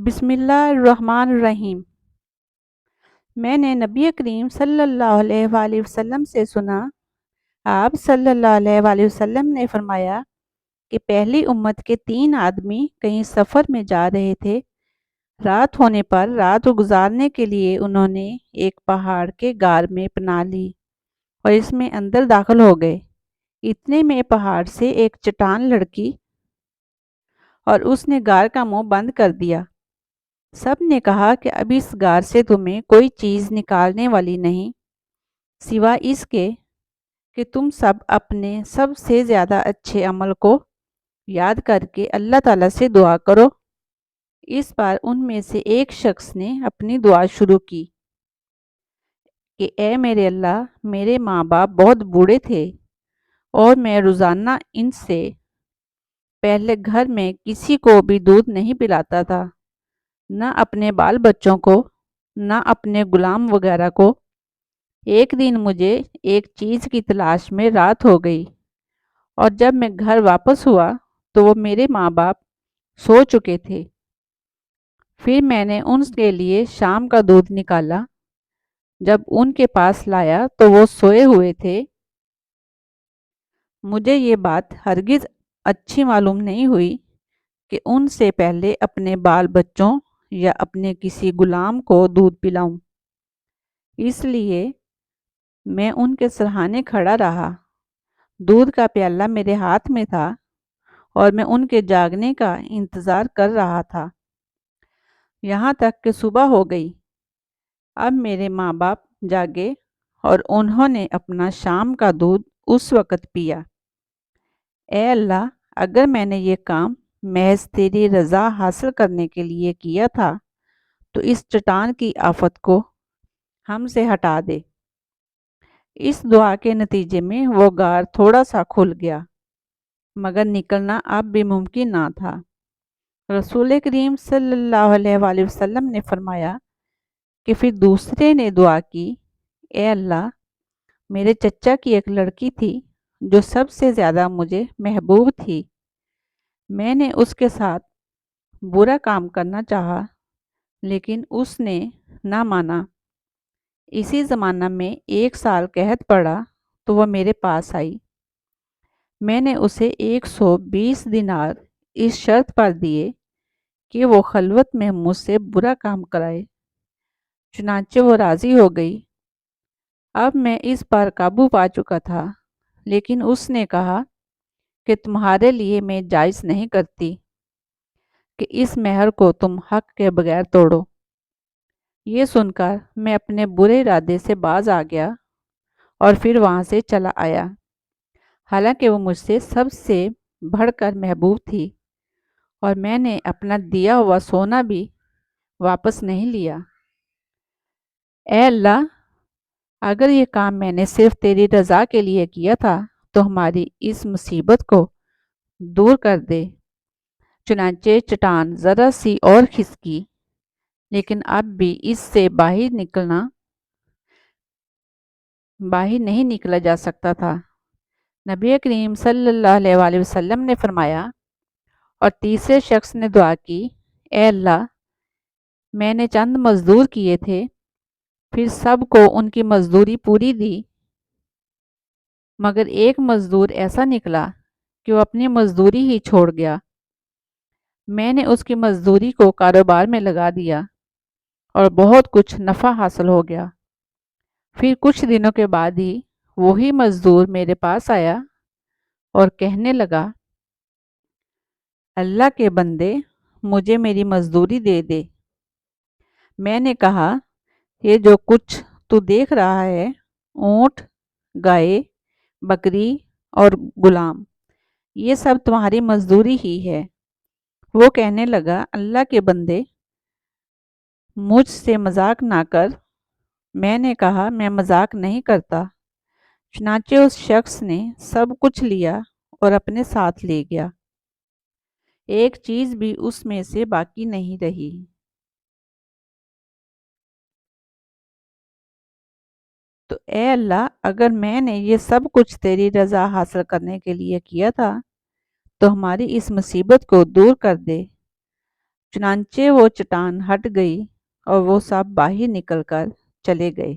بسم اللہ الرحمن الرحیم۔ میں نے نبی کریم صلی اللہ علیہ وآلہ وسلم سے سنا، آپ صلی اللہ علیہ وآلہ وسلم نے فرمایا کہ پہلی امت کے 3 آدمی کہیں سفر میں جا رہے تھے۔ رات ہونے پر رات گزارنے کے لیے انہوں نے ایک پہاڑ کے غار میں پناہ لی اور اس میں اندر داخل ہو گئے۔ اتنے میں پہاڑ سے ایک چٹان لڑکی اور اس نے غار کا منہ بند کر دیا۔ سب نے کہا کہ اب اس غار سے تمہیں کوئی چیز نکالنے والی نہیں، سوائے اس کے کہ تم سب اپنے سب سے زیادہ اچھے عمل کو یاد کر کے اللہ تعالیٰ سے دعا کرو۔ اس بار ان میں سے ایک شخص نے اپنی دعا شروع کی کہ اے میرے اللہ، میرے ماں باپ بہت بوڑھے تھے اور میں روزانہ ان سے پہلے گھر میں کسی کو بھی دودھ نہیں پلاتا تھا، نہ اپنے بال بچوں کو، نہ اپنے غلام وغیرہ کو۔ ایک دن مجھے ایک چیز کی تلاش میں رات ہو گئی اور جب میں گھر واپس ہوا تو وہ میرے ماں باپ سو چکے تھے۔ پھر میں نے ان کے لیے شام کا دودھ نکالا۔ جب ان کے پاس لایا تو وہ سوئے ہوئے تھے۔ مجھے یہ بات ہرگز اچھی معلوم نہیں ہوئی کہ ان سے پہلے اپنے بال بچوں یا اپنے کسی غلام کو دودھ پلاؤں، اس لیے میں ان کے سرہانے کھڑا رہا۔ دودھ کا پیالہ میرے ہاتھ میں تھا اور میں ان کے جاگنے کا انتظار کر رہا تھا، یہاں تک کہ صبح ہو گئی۔ اب میرے ماں باپ جاگے اور انہوں نے اپنا شام کا دودھ اس وقت پیا۔ اے اللہ، اگر میں نے یہ کام محض تیری رضا حاصل کرنے کے لیے کیا تھا تو اس چٹان کی آفت کو ہم سے ہٹا دے۔ اس دعا کے نتیجے میں وہ غار تھوڑا سا کھل گیا، مگر نکلنا اب بھی ممکن نہ تھا۔ رسول کریم صلی اللہ علیہ وآلہ وسلم نے فرمایا کہ پھر دوسرے نے دعا کی، اے اللہ، میرے چچا کی ایک لڑکی تھی جو سب سے زیادہ مجھے محبوب تھی۔ میں نے اس کے ساتھ برا کام کرنا چاہا لیکن اس نے نہ مانا۔ اسی زمانہ میں 1 سال قحط پڑا تو وہ میرے پاس آئی۔ میں نے اسے 120 دینار اس شرط پر دیے کہ وہ خلوت میں مجھ سے برا کام کرائے۔ چنانچہ وہ راضی ہو گئی۔ اب میں اس پر قابو پا چکا تھا، لیکن اس نے کہا کہ تمہارے لیے میں جائز نہیں کرتی کہ اس مہر کو تم حق کے بغیر توڑو۔ یہ سن کر میں اپنے برے ارادے سے باز آ گیا اور پھر وہاں سے چلا آیا، حالانکہ وہ مجھ سے سب سے بڑھ کر محبوب تھی، اور میں نے اپنا دیا ہوا سونا بھی واپس نہیں لیا۔ اے اللہ، اگر یہ کام میں نے صرف تیری رضا کے لیے کیا تھا تو ہماری اس مصیبت کو دور کر دے۔ چنانچہ چٹان ذرا سی اور کھسکی، لیکن اب بھی اس سے باہر نہیں نکلا جا سکتا تھا۔ نبی کریم صلی اللہ علیہ وآلہ وسلم نے فرمایا، اور تیسرے شخص نے دعا کی، اے اللہ، میں نے چند مزدور کیے تھے، پھر سب کو ان کی مزدوری پوری دی، مگر ایک مزدور ایسا نکلا کہ وہ اپنی مزدوری ہی چھوڑ گیا۔ میں نے اس کی مزدوری کو کاروبار میں لگا دیا اور بہت کچھ نفع حاصل ہو گیا۔ پھر کچھ دنوں کے بعد ہی وہی مزدور میرے پاس آیا اور کہنے لگا، اللہ کے بندے، مجھے میری مزدوری دے دے۔ میں نے کہا، یہ جو کچھ تو دیکھ رہا ہے، اونٹ، گائے، بکری اور غلام، یہ سب تمہاری مزدوری ہی ہے۔ وہ کہنے لگا، اللہ کے بندے، مجھ سے مذاق نہ کر۔ میں نے کہا، میں مذاق نہیں کرتا۔ چنانچہ اس شخص نے سب کچھ لیا اور اپنے ساتھ لے گیا، ایک چیز بھی اس میں سے باقی نہیں رہی۔ تو اے اللہ، اگر میں نے یہ سب کچھ تیری رضا حاصل کرنے کے لیے کیا تھا تو ہماری اس مصیبت کو دور کر دے۔ چنانچہ وہ چٹان ہٹ گئی اور وہ سب باہر نکل کر چلے گئے۔